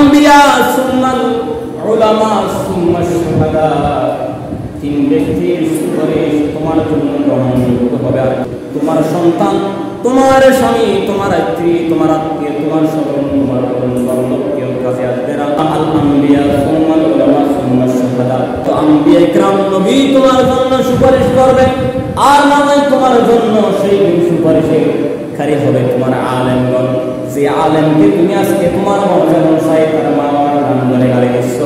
আম্বিয়া সুন্নাল উলামা সুন্নাশ শুহাদা। তিন ব্যক্তির সুপারিশ তোমার জন্য গ্রহণযোগ্য হবে। আর তোমার সন্তান, তোমার স্বামী, তোমার স্ত্রী, তোমার আত্মীয়, তোমার স্বজন, তোমার বন্ধু-বান্ধবকেও কাছে আসবে না। আল আম্বিয়া সুন্নাল উলামা সুন্নাশ শুহাদা। তো আম্বিয়া ইকরাম নবী তোমার জন্য সুপারিশ করবে, আর না হয় তোমার জন্য সেই সুপারিশকারী হবে তোমার আলেমগণ। যে আলেমকে তুমি আজকে তোমার মর্যাদা অনুসারে তার মা বাবার নাম ধরে গালি দিচ্ছ,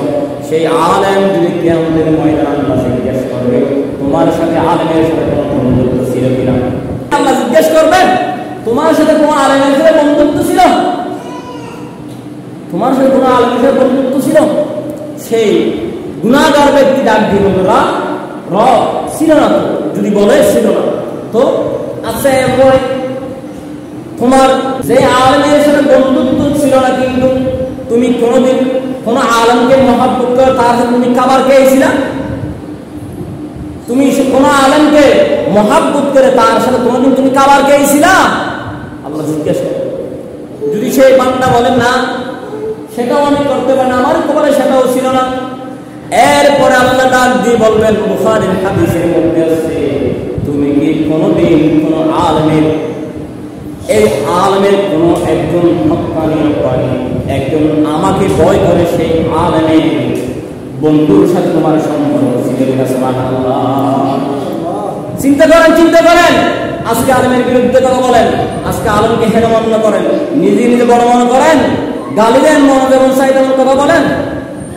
সেই আলেম যদি কিয়ামতের ময়দানে আল্লাহ জিজ্ঞেস করবে তোমার সাথে আলেমের সাথে কোনো বন্ধুত্ব ছিল কিনা। আল্লাহ জিজ্ঞেস করবেন তোমার সাথে কোনো আলেমের সাথে বন্ধুত্ব ছিল, তোমার সাথে কোনো আলেমের সাথে বন্ধুত্ব ছিল। সেই গুনাহগার ব্যক্তি ডাক দিল রব ছিল না। তো যদি বলে ছিল না, তো আচ্ছা এরপরে তোমার যে আলেমের সাথে বন্ধুত্ব ছিল না, কিন্তু তুমি কোনোদিন কোন আলেমকে মহাব্বত করে তার সাথে তুমি খাবার খেয়েছিলা? তুমি কোন আলেমকে মহাব্বত করে তার সাথে কোনোদিন তুমি খাবার খেয়েছিলা? আল্লাহ জিজ্ঞেস করে। যদি সেই বান্দা বলে না, সেটাও আমি করতে পারি না, আমার কপালে সেটাও ছিল না, এরপরে আল্লাহ ডাক দিয়ে বলবেন, বুখারীর হাদিসের মধ্যে আছে, তুমি কি কোনোদিন কোন আলেমের এই আলেমের কোন একজন হক্কানি একজন আমাকে ভয় করে সেই আলেমের বন্ধুর সাথে তোমার সম্পর্ক ছিল? চিন্তা করেন। আজকে আলেমের বিরুদ্ধে কথা বলেন, আজকে আলেমকে হেনমন্য করেন, নিজে বড় মনে করেন, গালি দেন, মনে যেমন চাই তেমন কথা বলেন।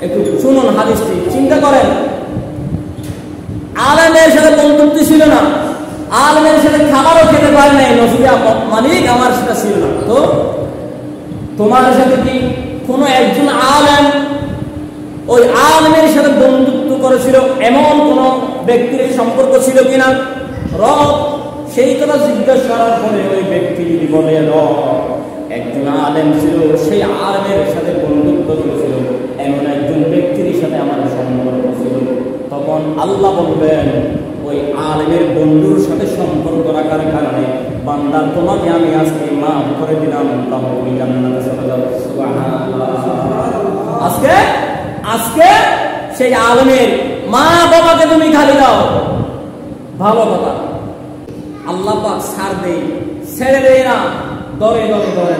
একটু শুনুন হাদিসটি, চিন্তা করেন। আলেমের সাথে বন্ধুত্ব ছিল না, আলেমের সাথে খাবারও খেতে পারে নাই, নসিয়া মালিক আমার সেটা ছিল না। তো তোমার সাথে কি কোনো একজন আলেম ওই আলেমের সাথে বন্ধুত্ব করেছিল এমন কোন ব্যক্তির সম্পর্ক ছিল কিনা? রব সেই কথা জিজ্ঞেস করার পরে ওই ব্যক্তি যদি বলে একজন আলেম ছিল, সেই আলেমের সাথে বন্ধুত্ব করেছিল এমন একজন ব্যক্তির সাথে আমার সম্পর্ক ছিল, তখন আল্লাহ বলবেন ওই আলেমের বন্ধুর সাথে সম্পর্ক রাখার কারণে বান্দা তোমাকে আমি আজকে মাফ করে দিলাম, তুমি জান্নাতে চলে যাও। সুবহানাল্লাহ। আজকে সেই আলেমের মা বাবাকে তুমি গালি দাও, ভালো কথা। আল্লাহ পাক ছাড় দেই, ছেড়ে দেয় না, ধরে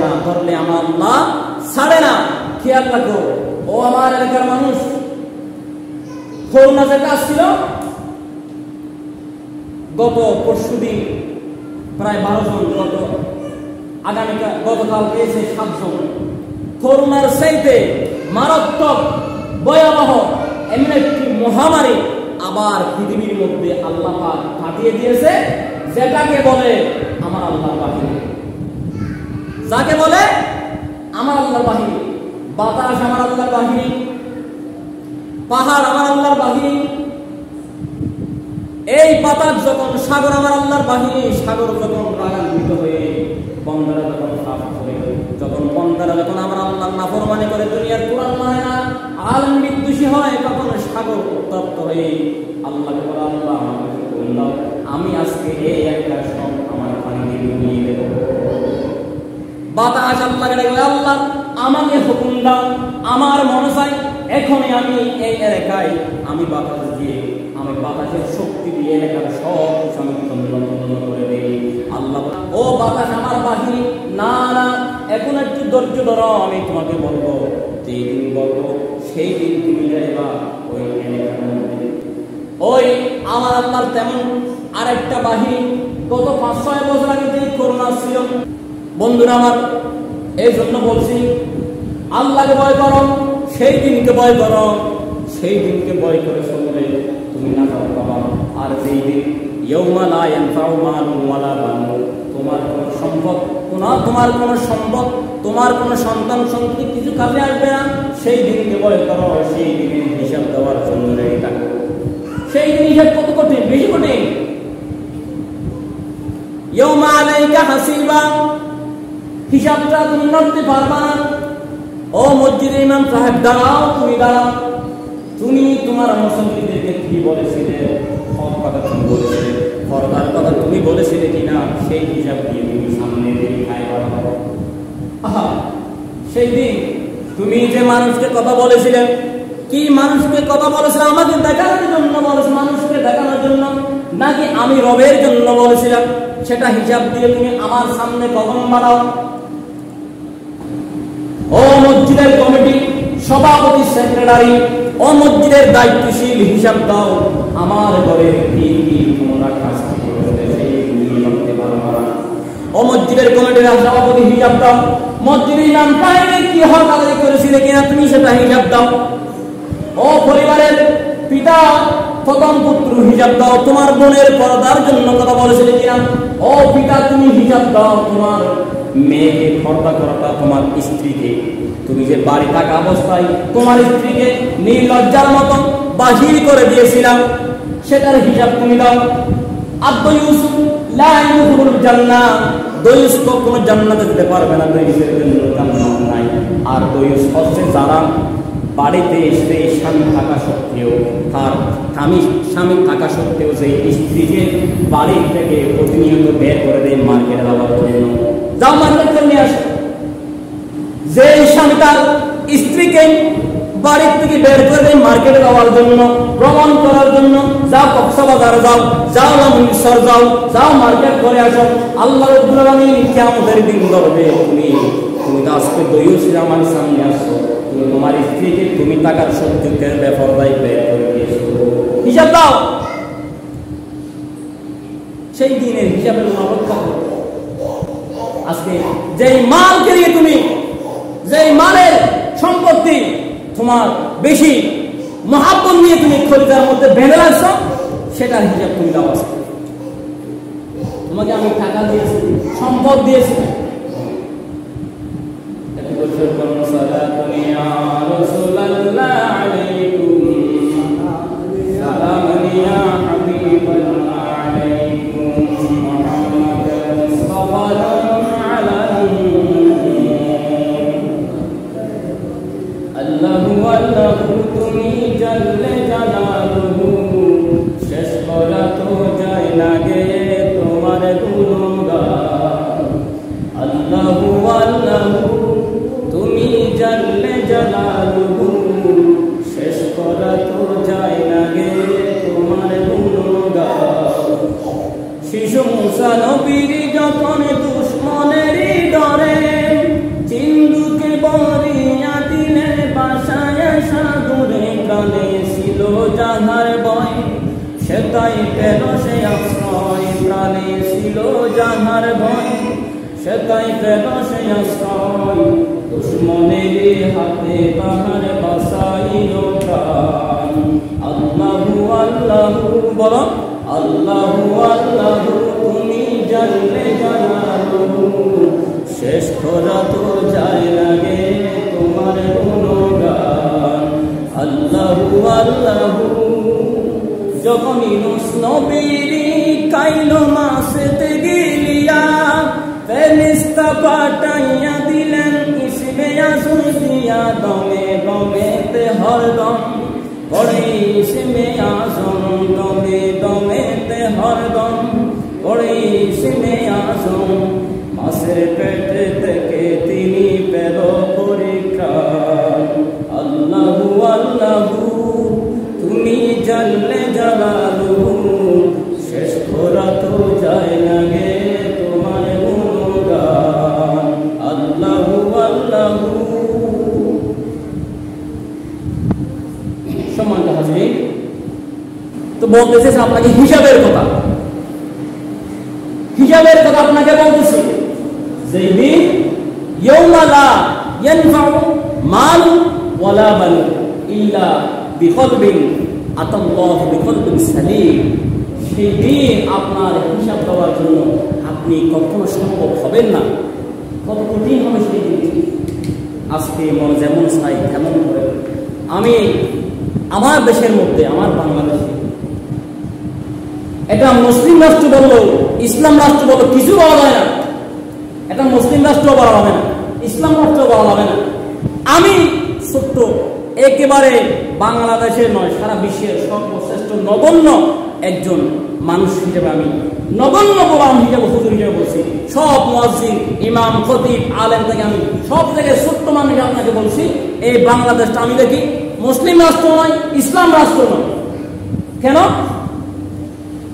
না, ধরলে আমার আল্লাহ ছাড়ে না। খেয়াল রাখো ও আমার এলাকার মানুষ, করোনা যেটা আসছিল গত পরশুদিন প্রায় 12 জন, গতকাল পেয়েছে 7 জন। করোনার চাইতে মারাত্মক ভয়াবহ এমন একটি মহামারী আবার পৃথিবীর মধ্যে আল্লাহ পাক পাঠিয়ে দিয়েছে, যেটাকে বলে আমার আল্লাহর বাহিনী। যাকে বলে আমার আল্লাহর বাহিনী। বাতাস আমার আল্লাহর বাহিনী, পাহাড় আমার আল্লাহর বাহিনী। এই বাতাস যখন সাগর আমার আল্লাহর বাহিনী, সাগর যখন রাগান্বিত হয়ে বন্দারা যখন সাফ করে, যখন বন্দারা যখন আমার আল্লাহর নাফরমানি করে, দুনিয়ার কোরআন মানে না, আলেম বিদ্বেষী হয়, তখন সাগর উত্তপ্ত হয়ে আল্লাহকে বলে আল্লাহ আমাকে হুকুম দাও, আমি আজকে এই একটা সব আমার পানি দিয়ে নিয়ে দেব। বাতাস আল্লাহকে বলে আল্লাহ আমাকে হুকুম দাও, আমার মনে চাই এখনই আমি এই এলাকায় আমি বাতাস দিয়ে, আমি বাতাসের শক্তি দিয়ে এলাকার সব কিছু আমি তন্ন করে দিই। আল্লাহ ও বাতাস আমার বাহিনী, না এখন একটু ধৈর্য ধরো, আমি তোমাকে বলবো, যেই দিন বলবো সেই দিন তুমি যাইবা ওই এলাকার মধ্যে। ওই আমার আল্লাহর তেমন আরেকটা বাহিনী গত 5-6 বছর আগে যে করোনা ছিল। বন্ধুরা আমার, এই জন্য বলছি আল্লাহকে ভয় করো, সেই দিনকে ভয় করো, সেই দিনকে ভয় করে চললে তুমি না পাবা। আর যেই দিন ইয়াউমা লা ইয়ানফাউ মালুন ওয়ালা বানুন, তোমার কোনো সম্পদ, তোমার কোনো সন্তান সন্ততি কিছু কাজে আসবে না, সেই দিনকে ভয় করো, সেই দিনের হিসাব দেওয়ার জন্য রেডি থাকো। সেই দিন হিসাব কত কঠিন, বেশি কঠিন। ইয়াউমা আলাইকা হাসিবা, হিসাবটা তুমি করতে পারবা না। ও মসজিদের ইমাম সাহেব দাঁড়াও, তুমি দাঁড়াও, তুমি তোমার মুসল্লিদেরকে কি বলেছিলে, হক কথা তুমি বলেছিলে, ফরদার কথা তুমি বলেছিলে কিনা, সেই হিসাব দিয়ে তুমি সামনে দেখায়। আহা, সেই দিন তুমি যে মানুষকে কথা বলেছিলে, কি মানুষকে কথা বলেছিলে? আমাকে দেখানোর জন্য বলেছ, মানুষকে দেখানোর জন্য, নাকি আমি রবের জন্য বলেছিলাম? সেটা হিসাব দিয়ে তুমি আমার সামনে কখন বাড়াও। ও মসজিদের কমিটি, সভাপতি, সেক্রেটারি, ও মসজিদের দায়িত্বশীল, হিসাব দাও আমার ঘরে কি কি তোমরা কাজ করেছিলে সেইগুলি করতে পারো না। ও মসজিদের কমিটির সভাপতি, হিসাব দাও মসজিদের ইমাম সাহেব কি হক আদায় করেছিলে কিনা, তুমি সেটা হিসাব দাও। ও পরিবারের পিতা, প্রথম পুত্র, হিসাব দাও তোমার বোনের পর্দার জন্য কথা বলেছিলে কিনা। ও পিতা, তুমি হিসাব দাও তোমার মেয়েকে পর্দা করাটা, তোমার স্ত্রীকে, তুমি যে বাড়ি থাকা অবস্থায় তোমার স্ত্রীকে নির্লজ্জার মতো বাহির করে দিয়েছিলাম, সেটার হিসাব তুমি দাও। আদ-দায়ুস লা ইয়াদখুলুল জান্নাহ, দায়ুস কখনো জান্নাতে যেতে পারবে না, দায়ুসের জন্য জান্নাত নাই। আর দায়ুস হচ্ছে যারা বাড়িতে এসে স্বামী থাকা সত্ত্বেও, তার স্বামী থাকা সত্ত্বেও যে স্ত্রীকে বাড়ি থেকে প্রতিনিয়ত বের করে দেয় মার্কেটে যাওয়ার জন্য। যাও মার্কেট করে নিয়ে আসো। যে স্বামী তার স্ত্রীকে বাড়ির থেকে বের করে দেয় মার্কেটে যাওয়ার জন্য, ভ্রমণ করার জন্য, যাও কক্সবাজারে যাও, যাও রামেশ্বর যাও, যাও মার্কেট করে আসো। আল্লাহ রাব্বুল আলামিন কিয়ামতের দিন ধরবে, তুমি তো আজকে দইও আমার সামনে আসো, তুমি তোমার স্ত্রীকে তুমি টাকার সত্যের ব্যাপারটাই বের করে দিয়েছো, হিসাব দাও। সেই দিনের হিসাবে তোমার রক্ষা করো। আজকে যেই মালকে নিয়ে তুমি, যেই মালের সম্পত্তি তোমার বেশি মহাব্বত নিয়ে তুমি খরিদার মধ্যে বেঁধে রাখছো, সেটার হিসাব তুমি দাও। তোমাকে আমি টাকা দিয়েছি, সম্পদ দিয়েছি, তুমি জানলে জানালু শেষ করা তো যায় না গে তোমার গুণগান। আল্লাহু আল্লাহু তুমি জানলে জানালু শেষ করা তো যায় না গে তোমার গুণগান। শিশু মুসা নবীর যখন দুশ্মনেরই ডরে চিন্দুকে বরিয়া দিলেন বাসায় সাগরে, প্রাণে ছিল জাহার ভয় সেটাই পেল সে আশ্রয়, প্রাণে ছিল জাহার ভয় সেটাই পেল সে আশ্রয়। দুশ্মনেরই হাতে তাহার বাসাইল প্রাণ। আল্লাহু আল্লাহু বলো, আল্লাহু আল্লাহু তুমি জানলে জানালু শেষ করা তো যায় না গে তোমার গুণগান। আল্লাহু আল্লাহু যখন ইউনূস নবীর কাইল মাছেতে গিলিয়া ফেরেশতা পাঠাইয়া দিলেন ইসমে আযম দিয়া, দমে দমেতে হরদম পড়ে ইসমে আযম, দমে দমেতে হরদম পড়ে ইসমে আযম। মাছের পেট থেকে তিনি পেল পরিত্রাণ। আল্লাহু আল্লাহু তুমি জানলে জানালু শেষ করা তো যায় না গে তোমার গুণগান। আল্লাহু আল্লাহু। সম্মানিত হাজির, তো বলতেছে আপনাকে হিসাবের কথা, হিসাবের কথা আপনাকে বলতেছি। যেই দিন ইয়াউমা লা ইয়ানফাউ মালু ওয়ালা বানুন ইল্লা বিকলবিন আতাল্লাহু বিকলবিন সালিম, সেই দিন আপনার হিসাব দেওয়ার জন্য আপনি কখনো সম্ভব হবেন না। কত কঠিন হবে সেই দিন। আজকে মন যেমন চাই তেমন করে। আমি আমার দেশের মধ্যে, আমার বাংলাদেশে, এটা মুসলিম রাষ্ট্র বললো, ইসলাম রাষ্ট্র বললো, কিছু বলা যায় না। এটা মুসলিম রাষ্ট্র বলা হবে না, ইসলাম রাষ্ট্র বলা হবে না। আমি ছোট্ট একেবারে বাংলাদেশের নয়, সারা বিশ্বের সর্বশ্রেষ্ঠ নগণ্য একজন মানুষ হিসেবে আমি নগণ্য গোলাম হিসেবে হুজুর হিসেবে বলছি। সব মুয়াজ্জিন, ইমাম, খতিব, আলেম থেকে আমি সব জায়গায় ছোট্ট মানুষ আপনাকে বলছি, এই বাংলাদেশটা আমি দেখি মুসলিম রাষ্ট্র নয়, ইসলাম রাষ্ট্র নয়। কেন?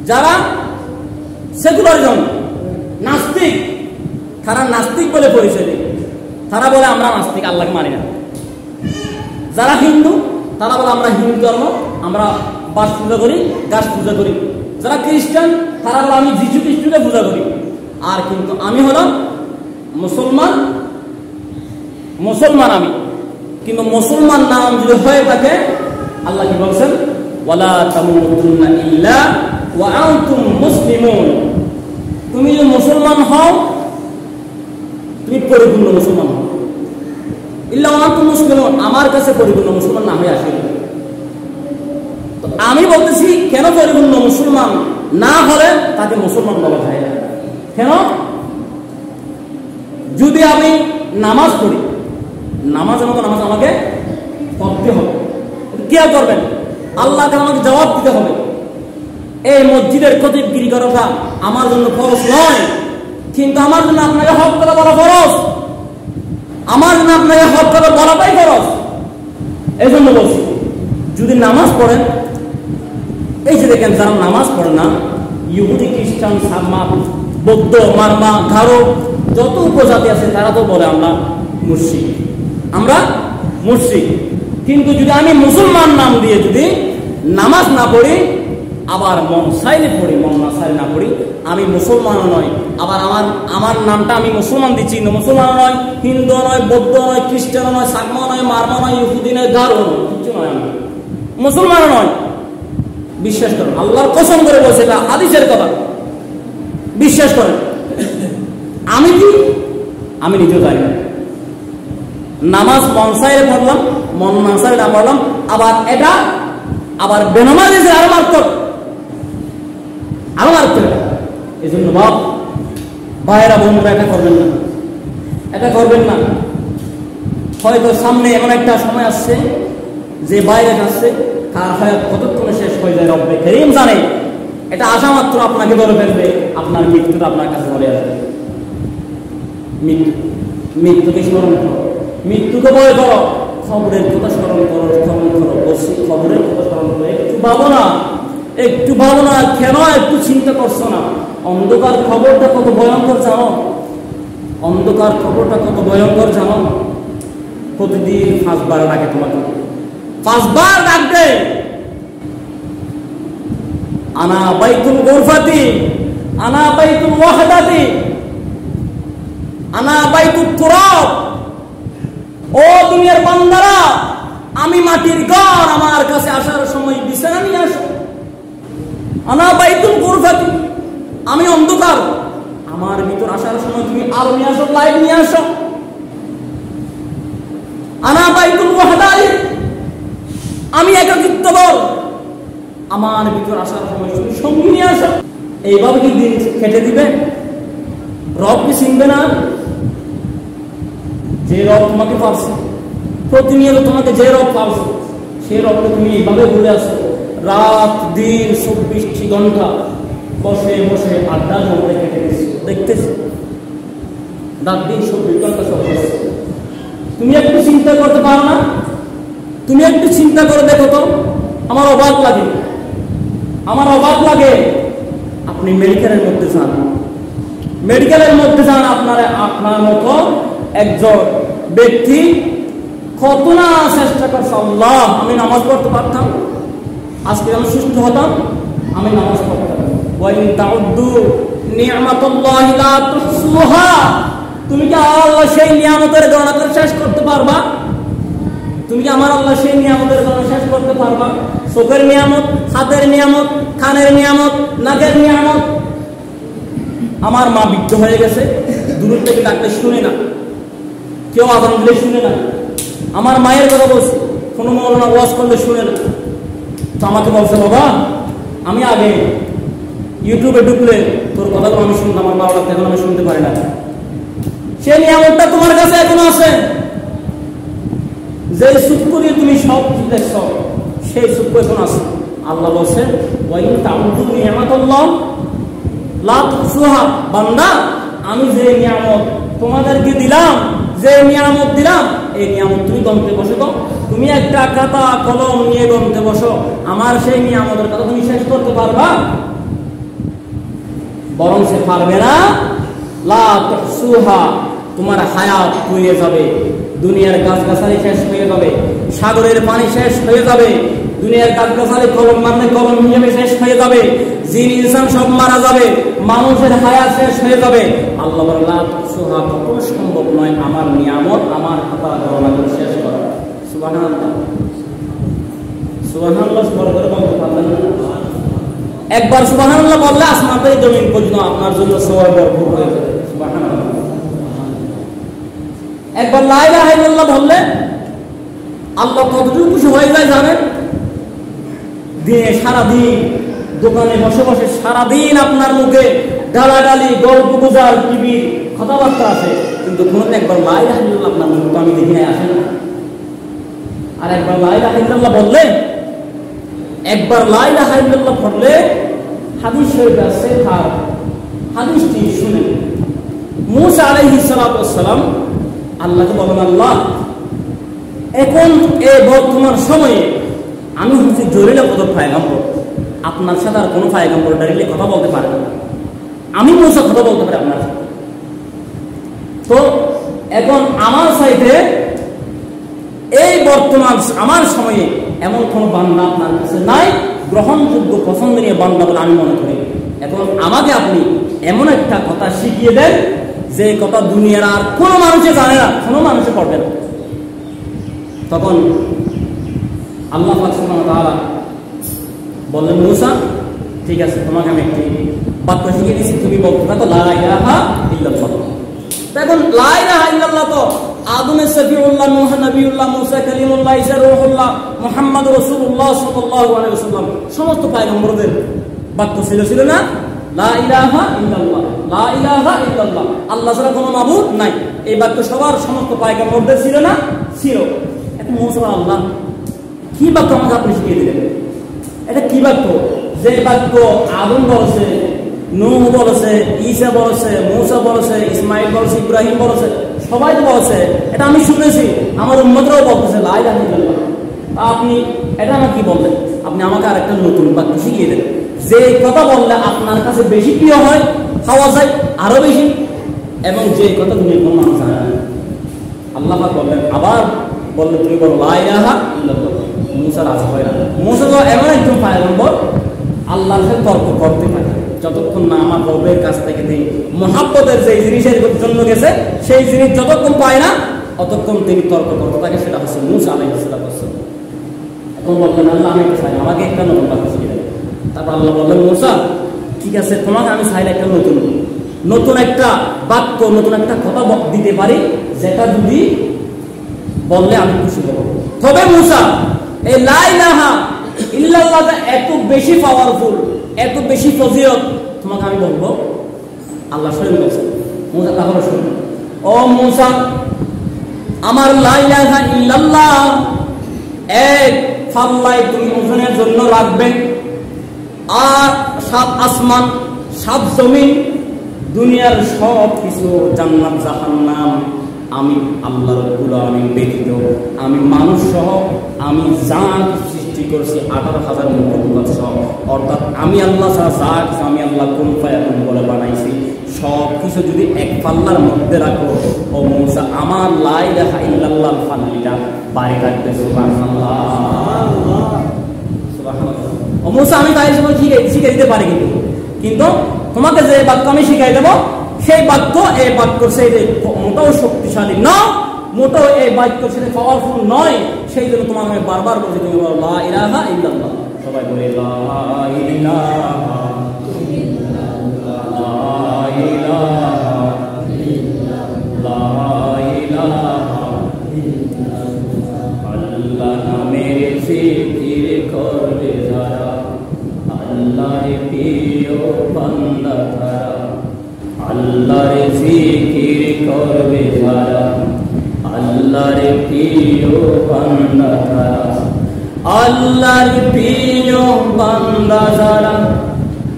যারা সেকুলারিজম, নাস্তিক, তারা নাস্তিক বলে পরিচয় দেয়। তারা বলে আমরা নাস্তিক, আল্লাহকে মানি না। যারা হিন্দু তারা বলে আমরা হিন্দু ধর্ম, আমরা বাস পূজা করি, গাছ পূজা করি। যারা খ্রিস্টান তারা বলে আমি যীশু খ্রিস্টকে পূজা করি। আর কিন্তু আমি হলাম মুসলমান, মুসলমান আমি। কিন্তু মুসলমান নাম যদি হয়ে থাকে, আল্লাহ কি বলছেন? ওয়ালা তামুতুন্না ইল্লা ওয়া আনতুম মুসলিমুন। তুমি যদি মুসলমান হও, তুমি পরিপূর্ণ মুসলমান হও। ইল্লা ওয়া আনতুম মুসলিমুন, আমার কাছে পরিপূর্ণ মুসলমান না হয়ে আসে। তো আমি বলতেছি, কেন পরিপূর্ণ মুসলমান না হলে তাকে মুসলমান বলা যায় না? কেন? যদি আমি নামাজ পড়ি, নামাজের মতো নামাজ আমাকে পড়তে হবে। কে করবেন? আল্লাহকে আমাকে জবাব দিতে হবে। এই মসজিদের খতিবগিরি করাটা আমার জন্য ফরজ নয়, কিন্তু আমার জন্য আপনাকে হক কথা বলা ফরজ। আমার জন্য আপনাকে হক কথা বলাটাই ফরজ। এই জন্য বলছি, যদি নামাজ পড়েন, এই যে দেখেন যারা নামাজ পড়ে না, ইহুদি, খ্রিস্টান, সারমা, বৌদ্ধ, মারমা, গারো, যত উপজাতি আছে তারা তো বলে আমরা মুশরিক, আমরা মুশরিক। কিন্তু যদি আমি মুসলমান নাম দিয়ে যদি নামাজ না পড়ি, আবার মন চাইলে পড়ি, মন না চাইলে না পড়ি, আমি মুসলমানও নয়। আবার আমার নামটা আমি মুসলমান দিচ্ছি, মুসলমানও নয়, হিন্দু নয়, বৌদ্ধ নয়, খ্রিস্টান নয়, সারমা নয়, মারমা নয়, ইহুদি নয়, গারো নয়, কিছু নয়, আমি মুসলমানও নয়। বিশ্বাস করেন, আল্লাহর কসম করে বলছে, এটা হাদিসের কথা, বিশ্বাস করেন। আমি কি? আমি নিজেও জানি না। নামাজ মন চাইলে পড়লাম, মন না চাইলে না পড়লাম, আবার এটা আবার বেনামাজি যে আরো মারত, আরো মারত। এই জন্য বাপ, ভাইয়েরা, বন্ধুরা, এটা করবেন না, এটা করবেন না। হয়তো সামনে এমন একটা সময় আসছে যে বাইরে আসছে, তার হায়াত কতক্ষণে শেষ হয়ে যায় রব্বে কারীম জানে। এটা আসা মাত্র আপনাকে ধরে ফেলবে, আপনার মৃত্যুটা আপনার কাছে চলে আসবে। মৃত্যুকে স্মরণ করো, মৃত্যুকে ভয় করো, খবরের কথা স্মরণ করো, স্মরণ করো, বসি খবরের কথা স্মরণ করো। একটু ভাবো না, একটু ভাবো না, কেন একটু চিন্তা করছো না? অন্ধকার খবরটা কত ভয়ঙ্কর জানো? অন্ধকার খবরটা কত ভয়ঙ্কর জানো? প্রতিদিন 5 বার ডাকে তোমাকে, 5 বার ডাকবে। আনা বাইতুল গুরফাতি, আনা বাইতুল ওয়াহদাতি, আনা বাইতুত তুরাব। ও দুনিয়ার বান্দারা, আমি মাটির ঘর, আমার কাছে আসার সময় বিছানা নিয়ে আসো। আনা বাইতুল গুরফাতি, আমি অন্ধকার, আমার ভিতর আসার সময় তুমি আলো নিয়ে আসো, লাইট নিয়ে আসো। আনা বাইতুল ওয়াহদাতি, আমি একাকিত্ব বল, আমার ভিতর আসার সময় তুমি সঙ্গী নিয়ে আসো। এইভাবে কি দিন কেটে দিবে? রব কি চিনবে না? যে রব তোমাকে পালছে, প্রতিনিয়ত তোমাকে যে রব পালছে, সেই রবকে তুমি এইভাবে ভুলে আসো। রাত দিন 24টি ঘন্টা বসে বসে আড্ডা জমে কেটে দিচ্ছি, দেখতেছি রাত দিন 24 ঘন্টা সব। তুমি একটু চিন্তা করতে পারো না? তুমি একটু চিন্তা করে দেখো তো। আমার অবাক লাগে, আমার অবাক লাগে। আপনি মেডিকেলের মধ্যে যান, মেডিকেলের মধ্যে যান, আপনার মতো একজন ব্যক্তি কত না চেষ্টা করছে, আল্লাহ আমি নামাজ পড়তে পারতাম, আজকে আমি সুস্থ হতাম, আমি নামাজ পড়তাম। ওয়াইন তাউদ্দু নি'মাতাল্লাহি লা তুহসুহা, তুমি কি আল্লাহ সেই নিয়ামতের গণনা করে শেষ করতে পারবা? তুমি কি আমার আল্লাহ সেই নিয়ামতের গণনা শেষ করতে পারবা? চোখের নিয়ামত, হাতের নিয়ামত, কানের নিয়ামত, নাকের নিয়ামত। আমার মা বৃদ্ধ হয়ে গেছে, দূর থেকে ডাকলে শুনে না, কেউ আজান দিলে শুনে না। আমার মায়ের কথা বলছে, কোনো মৌলানা ওয়াজ করলে শুনে না। তো আমাকে বলছে, বাবা আমি আগে ইউটিউবে ঢুকলে তোর কথাগুলো আমি শুনতাম, আমার বাবা এখন আমি শুনতে পারি না। সেই নিয়ামতটা তোমার কাছে এখনো আছে, যে সুখ করিয়ে তুমি সব দেখছ, সেই সুখ এখন আছে। আল্লাহ বলেন ওয়া ইন তাউযু নি'মাতাল্লাহ লা তুহসুহা। বান্দা, আমি যে নিয়ামত তোমাদেরকে দিলাম, যে নিয়ামত দিলাম, এই নিয়ামত তুমি গণতে বসো তো। তুমি একটা খাতা কলম নিয়ে গণতে বসো, আমার সেই নিয়ামতের কথা তুমি শেষ করতে পারবা? বরং সে পারবে না। লা তুহসুহা, তোমার হায়াত ফুরিয়ে যাবে, দুনিয়ার গাছগাছালি শেষ হয়ে যাবে, সাগরের পানি শেষ হয়ে যাবে, দুনিয়ার গাছগাছালি কলম মানে কলম হিসেবে শেষ হয়ে যাবে, জিন ইনসান সব মারা যাবে, মানুষের হায়াত শেষ হয়ে যাবে। আল্লাহ বলেন লা তুহসুহা, কখনো সম্ভব নয় আমার নিয়ামত, আমার খাতা গণনা করে শেষ করা। সুবহানাল্লাহ, সুবহানাল্লাহ করে বলতে পারলেন না? একবার সুবহানাল্লাহ বললে আসমান থেকে জমিন পর্যন্ত আপনার জন্য সওয়াব ভরপুর হয়ে যাবে। সুবহানাল্লাহ। একবার লা ইলাহা ইল্লাল্লাহ বললে আল্লাহ কতটুকু খুশি হয়ে যায় জানেন? দিনে সারাদিন দোকানে বসে বসে সারাদিন আপনার মুখে গালাগালি, গল্প গুজব, টিভি কথাবার্তা আছে, কিন্তু কোনোদিন একবার লা ইলাহা ইল্লাল্লাহ আপনার মুখ আমি দেখি নাই, আসে না। আর একবার লা ইলাহা ইল্লাল্লাহ বললে, একবার লা ইলাহা ইল্লাল্লাহ পড়লে হাদিস শরীফে আছে, তার হাদিসটি শুনেন। মূসা আলাইহিস সালাতু ওয়াস সালাম আল্লাহকে বলেন, আল্লাহ এখন এই বর্তমান সময়ে আমি হচ্ছে জলিলা পদক পয়গম্বর, আপনার সাথে আর কোনো পয়গম্বর ডাইরেক্টলি কথা বলতে পারে না, আমি মূসা কথা বলতে পারি আপনার সাথে। তো এখন আমার সাইডে এই বর্তমান আমার সময়ে এমন কোন বান্দা আপনার কাছে নাই গ্রহণযোগ্য পছন্দনীয় বান্দা বলে আমি মনে করি। এখন আমাকে আপনি এমন একটা কথা শিখিয়ে দেন যে কথা দুনিয়ার আর কোনো মানুষে জানে না, কোনো মানুষে পড়বে না। তখন আল্লাহ পাক সুবহানাহু ওয়া তাআলা বললেন, মূসা ঠিক আছে, তোমাকে আমি একটি বাক্য শিখিয়ে দিচ্ছি, তুমি বলতে থাকো লা ইলাহা ইল্লাল্লাহ। এখন লা ইলাহা ইল্লাল্লাহ তো আদমে সফিউল্লাহ, নূহ নবিউল্লাহ, মূসা কালিমুল্লাহ, ঈসা রূহুল্লাহ, মুহাম্মদ রাসূলুল্লাহ সাল্লাল্লাহু আলাইহি ওয়াসাল্লাম সমস্ত পয়গম্বরদের বাক্য ছিল না? লা ইলাহা ইল্লাল্লাহ, লা ইলাহা ইল্লাল্লাহ, আল্লাহ ছাড়া কোনো মাবুদ নাই, এই বাক্য সবার সমস্ত পয়গম্বরদের ছিল না? ছিল। এখন মূসা আল্লাহ কি বাক্য আমাকে আপনি শিখিয়ে দিলেন? এটা কি বাক্য? যে বাক্য আদম বলেছে, নূহ বলেছে, ঈসা বলেছে, মূসা বলেছে, ইসমাইল বলেছে, ইব্রাহিম বলেছে, সবাই তো বলেছে, এটা আমি শুনেছি, আমার উম্মতরাও বলতেছে লা ইলাহা ইল্লাল্লাহ। আপনি এটা আমাকে কি বললেন? আপনি আমাকে আরেকটা নতুন বাক্য শিখিয়ে দেন, যে কথা বললে আপনার কাছে বেশি প্রিয় হয়, খাওয়া যায় আরো বেশি, এবং যে কথা তুমি কোনো মানুষ জানে না। আল্লাহ পাক বললেন, আবার বললেন তুমি বলো লা ইলাহা ইল্লাল্লাহ। মূসা রাজি হয় না। মূসা তো এমন একজন পয়গম্বর আল্লাহর সাথে তর্ক করতে পারে, যতক্ষণ না আমার রবের কাছ থেকে তিনি মহাব্বতের যে জিনিসের জন্য গেছে সেই জিনিস যতক্ষণ পায় না অতক্ষণ তিনি তর্ক করতে থাকে। সেটা হচ্ছে মূসা আলাইহিস সালাম। এখন বললেন, আল্লাহ আমি একটা চাই, আমাকে একটা নতুন বাক্য শিখিয়ে দেন। তারপর আল্লাহ বললেন, মূসা ঠিক আছে, তোমাকে আমি চাইলে একটা নতুন একটা বাক্য, নতুন একটা কথা দিতে পারি, যেটা যদি বললে আমি খুশি হব। তবে মূসা এই লা ইলাহা ইল্লাল্লাহটা এত বেশি পাওয়ারফুল, এত বেশি ফজিলত, তোমাকে আমি বলবো। আল্লাহ স্বয়ং বলছেন, মূসা তাহলে শুনুন, ও মূসা আমার লা ইলাহা ইল্লাল্লাহ এক পাল্লায় তুমি ওজনের জন্য রাখবে, আর 7 আসমান 7 জমিন দুনিয়ার সব কিছু জান্নাত জাহান্নাম আমি আল্লাহ রাব্বুল আলামিন ব্যতীত আমি মানুষ সহ আমি যা সৃষ্টি করেছি 18,000 মখলুকাত সহ, অর্থাৎ আমি আল্লাহ ছাড়া আমি আল্লাহ কোন ফায়াকুন বলে বানাইছি সব কিছু যদি এক পাল্লার মধ্যে রাখো, ও মূসা আমার লা ইলাহা ইল্লাল্লাহ পাল্লাটা বাইরে রাখবে। সুবহানাল্লাহ, সুবহানাল্লাহ। ও মূসা আমি তাই সময় শিখে দিতে পারি, কিন্তু তোমাকে যে বাক্য আমি শিখাই দেবো সেই বাক্য, এই বাক্য সেই মোটাও শক্তিশালী নয়, মোটাও এই বাক্য সেটা পাওয়ারফুল নয়, সেই জন্য তোমাকে আমি বারবার বলছি তুমি বলো লা ইলাহা ইল্লাল্লাহ। সবাই বলে লা ইলাহা আল্লাহর জিকির করবে যারা, আল্লাহর প্রিয় বান্দা তারা, আল্লাহর প্রিয় বান্দা যারা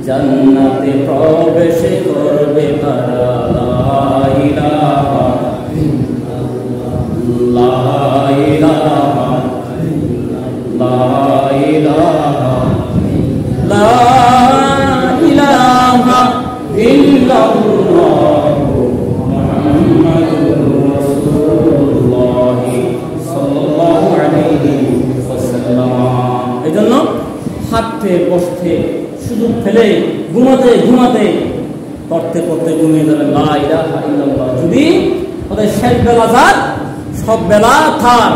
জান্নাতে প্রবেশ করবে তারা লা ইলাহা লা ইলাহা লা ইলাহা লা ইলাহা ইল্লাল্লাহ মুহাম্মাদুর রাসূলুল্লাহ সাল্লাল্লাহু আলাইহি ওয়াসাল্লাম। এজন্য হাঁটতে বসতে শুধু ফেলে ঘুমাতে ঘুমাতে করতে করতে ঘুমিয়ে যাবে লা ইলাহা ইল্লাল্লাহ। যদি ওদের শেষ বেলা যাক সব বেলা থাক।